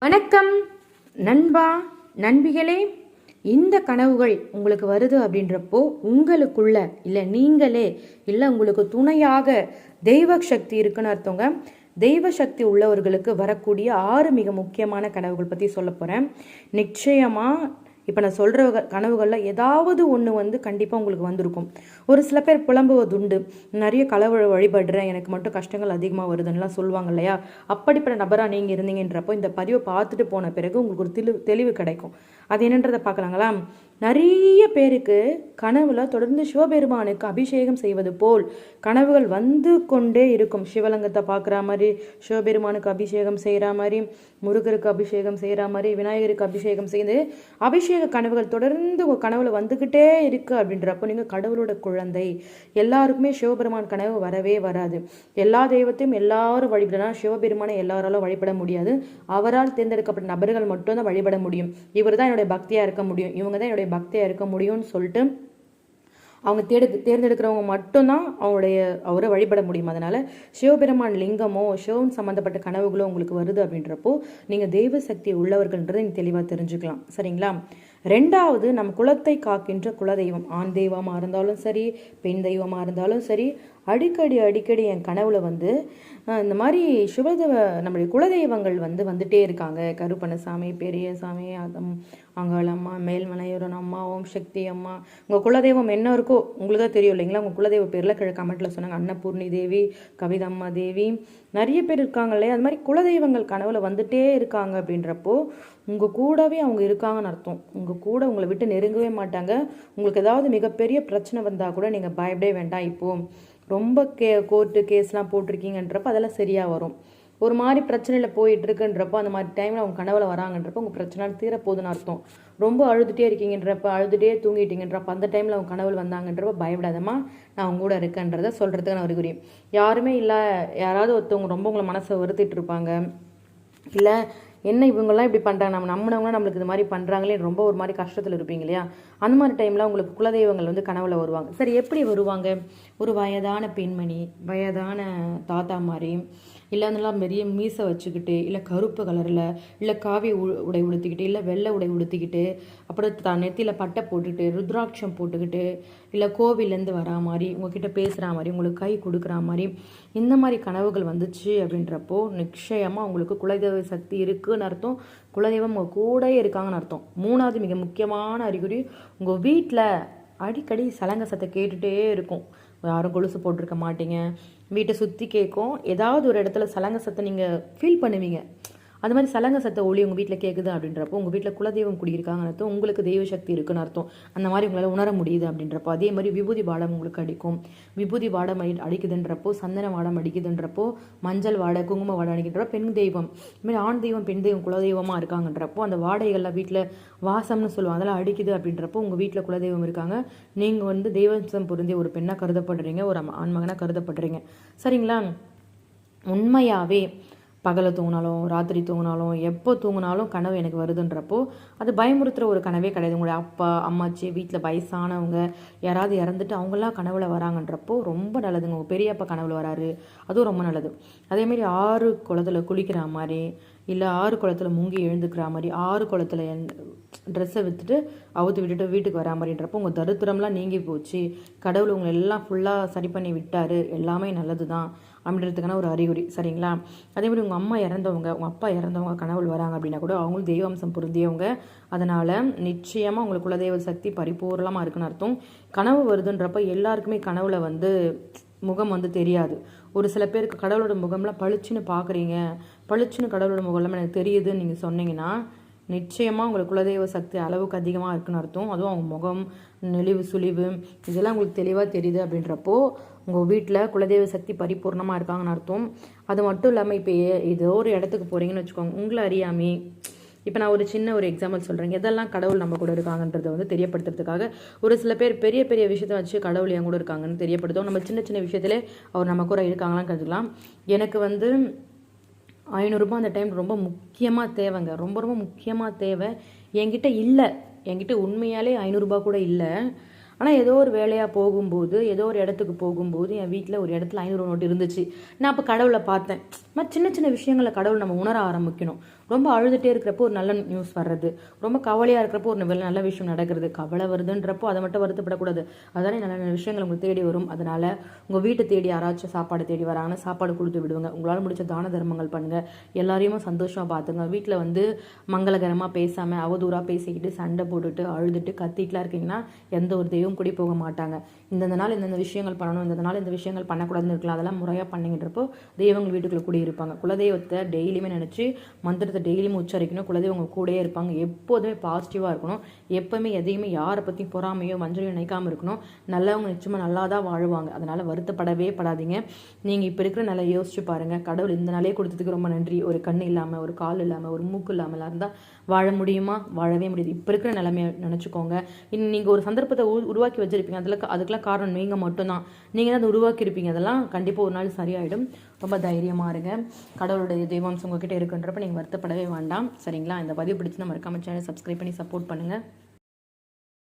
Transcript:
வணக்கம் நண்பா நண்பிகளே. இந்த கனவுகள் உங்களுக்கு வருது அப்படின்றப்போ உங்களுக்குள்ள இல்லை நீங்களே இல்லை உங்களுக்கு துணையாக தெய்வ சக்தி இருக்குன்னு அர்த்தங்க. தெய்வ சக்தி உள்ளவர்களுக்கு வரக்கூடிய 6 மிக முக்கியமான கனவுகள் பற்றி சொல்ல போகிறேன். நிச்சயமாக இப்போ நான் சொல்கிற கனவுகளில் ஏதாவது ஒன்று கண்டிப்பாக உங்களுக்கு வந்திருக்கும். ஒரு சில பேர் புலம்புவதுண்டு, நிறைய கடவுளை வழிபடுறேன், எனக்கு மட்டும் கஷ்டங்கள் அதிகமாக வருதுன்னெலாம் சொல்லுவாங்க இல்லையா. அப்படிப்பட்ட நபராக நீங்கள் இருந்தீங்கன்றப்போ இந்த பதிவை பார்த்துட்டு போன பிறகு உங்களுக்கு ஒரு தெளிவு கிடைக்கும். அது என்னன்றதை பார்க்கலாங்களா. நிறைய பேருக்கு கனவுல தொடர்ந்து சிவபெருமானுக்கு அபிஷேகம் செய்வது போல் கனவுகள் வந்து கொண்டே இருக்கும். சிவலிங்கத்தை பார்க்குற மாதிரி, சிவபெருமானுக்கு அபிஷேகம் செய்கிற மாதிரி, முருகருக்கு அபிஷேகம் செய்கிற மாதிரி, விநாயகருக்கு அபிஷேகம் செய்து அபிஷேக கனவுகள் தொடர்ந்து உங்கள் கனவுல வந்துக்கிட்டே இருக்கு. அப்படின்றப்போ நீங்கள் கடவுளோட குழந்தை. எல்லாருக்குமே சிவபெருமான் கனவு வரவே வராது. எல்லா தெய்வத்தையும் எல்லாரும் வழிபடலாம், சிவபெருமானை எல்லாராலும் வழிபட முடியாது. அவரால் தேர்ந்தெடுக்கப்பட்ட நபர்கள் மட்டும்தான் வழிபட முடியும். இவர் தான் என்னுடைய பக்தியாக இருக்க முடியும், இவங்க தான் என்னுடைய பக்தியாக இருக்க முடியும்னு சொல்லிட்டு அவங்க தேர்ந்தெடுக்கிறவங்க மட்டும்தான் அவரை வழிபட முடியும். அதனால சிவபெருமான் லிங்கமோ சிவன் சம்மந்தப்பட்ட கனவுகளோ உங்களுக்கு வருது அப்படின்றப்போ நீங்கள் தெய்வ சக்தி உள்ளவர்கள்ன்றதை நீங்கள் தெளிவாக தெரிஞ்சுக்கலாம். சரிங்களா. 2வது, நம்ம குலத்தை காக்கின்ற குலதெய்வம். ஆண் தெய்வமாக இருந்தாலும் சரி, பெண் தெய்வமாக இருந்தாலும் சரி, அடிக்கடி என் கனவுல இந்த மாதிரி நம்முடைய குலதெய்வங்கள் வந்துட்டே இருக்காங்க. கருப்பணசாமி, பெரியசாமி, அங்காளம்மா, மேல்மலையூரன் அம்மா, ஓம் சக்தி அம்மா. உங்கள் குலதெய்வம் என்ன இருக்கோ உங்களுக்கு தான் தெரியும் இல்லைங்களா. உங்கள் குலதெய்வ பேரில் கமெண்ட்டில் சொன்னாங்க. அன்னபூர்ணி தேவி, கவிதம்மா தேவி, நிறைய பேர் இருக்காங்க இல்லையா. அது மாதிரி குலதெய்வங்கள் கனவுல வந்துட்டே இருக்காங்க அப்படின்றப்போ உங்கள் கூடவே அவங்க இருக்காங்கன்னு அர்த்தம். உங்கள் கூட உங்களை விட்டு நெருங்கவே மாட்டாங்க. உங்களுக்கு ஏதாவது மிகப்பெரிய பிரச்சனை வந்தால் கூட நீங்கள் பயப்படவே வேண்டாம். இப்போது ரொம்ப கோர்ட்டு கேஸ்லாம் போட்டிருக்கீங்கன்றப்போ அதெல்லாம் சரியாக வரும். ஒரு மாதிரி பிரச்சனையில் போயிட்டுருக்குன்றப்போ அந்த மாதிரி டைமில் அவங்க கனவுல வராங்கன்றப்போ உங்கள் பிரச்சனை தீரப்போகுதுன்னு அர்த்தம். ரொம்ப அழுதுகிட்டே இருக்கீங்கன்றப்ப, அழுதுகிட்டே தூங்கிட்டீங்கன்றப்ப அந்த டைமில் அவங்க கனவுல வந்தாங்கன்றப்ப பயப்படாதம்மா, நான் அவங்க கூட இருக்கேன்றதை சொல்கிறதுக்கு நான் அறிகுறி. யாருமே இல்லை, யாராவது ஒருத்தவங்க ரொம்ப உங்களை மனசை வருத்திட்டு இருப்பாங்க, இல்லை என்ன இவங்கெல்லாம் இப்படி பண்ணுறாங்க, நம்ம நம்பினவங்க நம்மளுக்கு இது மாதிரி பண்ணுறாங்களே ரொம்ப ஒரு மாதிரி கஷ்டத்தில் இருப்பீங்க இல்லையா. அந்த மாதிரி டைமில் உங்களுக்கு குலதெய்வங்கள் கனவுல வருவாங்க. சரி, எப்படி வருவாங்க? ஒரு வயதான பெண்மணி, வயதான தாத்தா மாதிரி, இல்லை அதெல்லாம் பெரிய மீசை வச்சுக்கிட்டு, இல்லை கருப்பு கலரில், இல்லை காவி உடை உடுத்திக்கிட்டு, இல்லை வெள்ளை உடை உடுத்திக்கிட்டு, அப்புறம் நெத்தியில் பட்டை போட்டுக்கிட்டு, ருத்ராட்சம் போட்டுக்கிட்டு, இல்லை கோவிலேருந்து வரா மாதிரி, உங்ககிட்ட பேசுகிற மாதிரி, உங்களுக்கு கை கொடுக்குற மாதிரி, இந்த மாதிரி கனவுகள் வந்துச்சு அப்படின்றப்போ நிச்சயமாக உங்களுக்கு குலதெய்வ சக்தி இருக்குன்னு அர்த்தம். குலதெய்வம் உங்கள் கூடயே இருக்காங்கன்னு அர்த்தம். 3வது மிக முக்கியமான அறிகுறி, உங்கள் வீட்டில் அடிக்கடி சலங்க சத்தம் கேட்டுகிட்டே இருக்கும். யாரும் கொலுசு போட்டிருக்க மாட்டீங்க, வீட்டை சுற்றி கேட்கும். ஏதாவது ஒரு இடத்துல சலங்க சத்தம் நீங்கள் ஃபீல் பண்ணுவீங்க. அந்த மாதிரி சலங்க சத்த ஒளி உங்கள் வீட்டில் கேட்குது அப்படின்றப்போ உங்கள் வீட்டில் குலதெய்வம் குடியிருக்காங்கன்னு அர்த்தம். உங்களுக்கு தெய்வ சக்தி இருக்குன்னு அர்த்தம். அந்த மாதிரி உங்களால் உணர முடியுது அப்படின்றப்போ. அதே மாதிரி விபூதி வாடம் உங்களுக்கு அடிக்கும். விபூதி வாடம் அடிக்குதுன்றப்போ, சந்தன வாடம் அடிக்குதுன்றப்போ, மஞ்சள் வாடை, குங்கும வாடை அடிக்கின்றப்போ பெண் தெய்வம், இதுமாதிரி ஆண் தெய்வம் பெண் தெய்வம் குலதெய்வமாக இருக்காங்கன்றப்போ அந்த வாடைகள்லாம் வீட்டில் வாசம்னு சொல்லுவாங்க, அதெல்லாம் அடிக்குது அப்படின்றப்போ உங்கள் வீட்டில் குலதெய்வம் இருக்காங்க. நீங்கள் தெய்வசம் பொருந்திய ஒரு பெண்ணாக கருதப்படுறீங்க, ஒரு ஆண்மகனாக கருதப்படுறீங்க. சரிங்களா. உண்மையாகவே பகலை தூங்கினாலும் ராத்திரி தூங்கினாலும் எப்போ தூங்கினாலும் கனவு எனக்கு வருதுன்றப்போ அது பயமுறுத்துகிற ஒரு கனவே கிடையாது. உங்களுடைய அப்பா அம்மாச்சி, வீட்டில் வயசானவங்க யாராவது இறந்துட்டு அவங்களாம் கனவுல வராங்கன்றப்போ ரொம்ப நல்லதுங்க. உங்கள் பெரியப்பா கனவுல வராரு, அதுவும் ரொம்ப நல்லது. அதேமாரி 6 குளத்துல குளிக்கிற மாதிரி, இல்லை 6 குளத்துல முங்கி எழுந்துக்கிற மாதிரி, 6 குளத்துல ட்ரெஸ்ஸை அவுத்து விட்டுட்டு வீட்டுக்கு வரா மாதிரின்றப்போ உங்கள் தரித்திரம்லாம் நீங்கி போச்சு, கடவுள் உங்களை எல்லாம் ஃபுல்லாக சரி பண்ணி விட்டார், எல்லாமே நல்லது தான் அப்படின்றதுக்கான ஒரு அறிகுறி. சரிங்களா. அதேமாதிரி உங்கள் அம்மா இறந்தவங்க, உங்கள் அப்பா இறந்தவங்க கனவுள் வராங்க அப்படின்னா கூட அவங்களும் தெய்வாம்சம் பொருந்தியவங்க. அதனால் நிச்சயமாக உங்களுக்கு குலதெய்வ சக்தி பரிபூர்ணமாக இருக்குன்னு அர்த்தம். கனவு வருதுன்றப்போ எல்லாருக்குமே கனவுல முகம் தெரியாது. ஒரு சில பேருக்கு கடவுளோட முகம்லாம் பளிச்சுன்னு பார்க்குறீங்க, பளிச்சுன்னு கடவுளோட முகம்லாம் எனக்கு தெரியுதுன்னு நீங்கள் சொன்னீங்கன்னா நிச்சயமாக உங்களுக்கு குலதெய்வ சக்தி அளவுக்கு அதிகமாக இருக்குன்னு அர்த்தம். அதுவும் அவங்க முகம், நெளிவு சுழிவு இதெல்லாம் உங்களுக்கு தெளிவாக தெரியுது அப்படின்றப்போ உங்கள் வீட்டில் குலதெய்வ சக்தி பரிபூர்ணமாக இருக்காங்கன்னு அர்த்தம். அது மட்டும் இல்லாமல் இப்போ ஏதோ ஒரு இடத்துக்கு போகிறீங்கன்னு வச்சுக்கோங்க, உங்களை அறியாமே, இப்போ நான் ஒரு சின்ன ஒரு எக்ஸாம்பிள் சொல்கிறேன், எதெல்லாம் கடவுள் நம்ம கூட இருக்காங்கன்றதை தெரியப்படுத்துறதுக்காக ஒரு சில பேர் பெரிய பெரிய விஷயத்தை வச்சு கடவுள் என் கூட இருக்காங்கன்னு தெரியப்படுத்தும். நம்ம சின்ன சின்ன விஷயத்திலே அவர் நம்ம கூட இருக்காங்களான்னு கற்றுக்கலாம். எனக்கு 500 ரூபாய் அந்த டைம் ரொம்ப முக்கியமாக தேவைங்க, ரொம்ப ரொம்ப முக்கியமாக தேவை. என்கிட்ட உண்மையாலே 500 ரூபாய் கூட இல்லை. ஆனால் ஏதோ ஒரு வேலையாக போகும்போது, ஏதோ ஒரு இடத்துக்கு போகும்போது என் வீட்டில் ஒரு இடத்துல 500 நோட்டு இருந்துச்சு. நான் அப்போ கடவுளை பார்த்தேன். சின்ன சின்ன விஷயங்களை கடவுள் நம்ம உணர ஆரம்பிக்கணும். ரொம்ப அழுதுகிட்டே இருக்கிறப்போ ஒரு நல்ல நியூஸ் வர்றது, ரொம்ப கவலையாக இருக்கிறப்போ ஒரு நல்ல விஷயம் நடக்கிறது. கவலை வருதுன்றப்போ அதை மட்டும் வருத்தப்படக்கூடாது. அதனால நல்ல நல்ல விஷயங்கள் உங்களுக்கு தேடி வரும். அதனால் உங்கள் வீட்டை தேடி யாராச்சும் சாப்பாடு தேடி வராங்கன்னா சாப்பாடு கொடுத்து விடுவாங்க. உங்களால் முடிச்ச தான தர்மங்கள் பண்ணுங்கள். எல்லாரையுமே சந்தோஷமாக பார்த்துங்க. வீட்டில் வந்து மங்களகரமாக பேசாமல் அவதூறாக பேசிக்கிட்டு சண்டை போட்டுட்டு அழுதுட்டு கத்திட்டுலாம் இருக்கீங்கன்னா எந்த ஒரு தெய்வம் கூடி போக மாட்டாங்க. இந்தந்த நாள் இந்தந்த விஷயங்கள் பண்ணணும், இந்த நாள் இந்த விஷயங்கள் பண்ணக்கூடாதுன்னு இருக்கலாம். அதெல்லாம் முறையாக பண்ணிக்கின்றப்போ தெய்வங்கள் வீட்டுக்குள்ளே கூடி இருப்பாங்க. குலதெய்வத்தை டெய்லியுமே நினச்சி மந்திரத்தை டெய்லியுமே உச்சரிக்கணும். குலதெய்வம் உங்கள் கூடயே இருப்பாங்க. எப்போதுமே பாசிட்டிவாக இருக்கணும். எப்போவுமே எதையுமே யாரை பற்றியும் பொறாமையோ வஞ்சனையோ நினைக்காமல் இருக்கணும். நல்லவங்க நிச்சயமாக நல்லா தான் வாழ்வாங்க. அதனால் வருத்தப்படவே படாதீங்க. நீங்கள் இப்போ இருக்கிற நல்லா யோசிச்சு பாருங்கள். கடவுள் இந்த நாளே கொடுத்ததுக்கு ரொம்ப நன்றி. ஒரு கண் இல்லாமல், ஒரு கால் இல்லாமல், ஒரு மூக்கு இல்லாமல் இருந்தால் வாழ முடியுமா? வாழவே முடியாது. இப்போ இருக்கிற நிலைமையை நினச்சிக்கோங்க. இன்னும் நீங்கள் ஒரு சந்தர்ப்பத்தை உருவாக்கி வச்சுருப்பீங்க. அதுக்கெல்லாம் காரணம் நீங்கள் மட்டும்தான். நீங்கள் தான் அதை உருவாக்கியிருப்பீங்க. அதெல்லாம் கண்டிப்பாக ஒரு நாள் சரியாயிடும். ரொம்ப தைரியமாக இருங்க. கடவுளுடைய தெய்வாம்சம் உங்ககிட்ட இருக்குன்றப்ப நீங்கள் வருத்தப்படவே வேண்டாம். சரிங்களா? இந்த பதிவு பிடிச்சி மறக்காம சேனல் சப்ஸ்கிரைப் பண்ணி சப்போர்ட் பண்ணுங்கள்.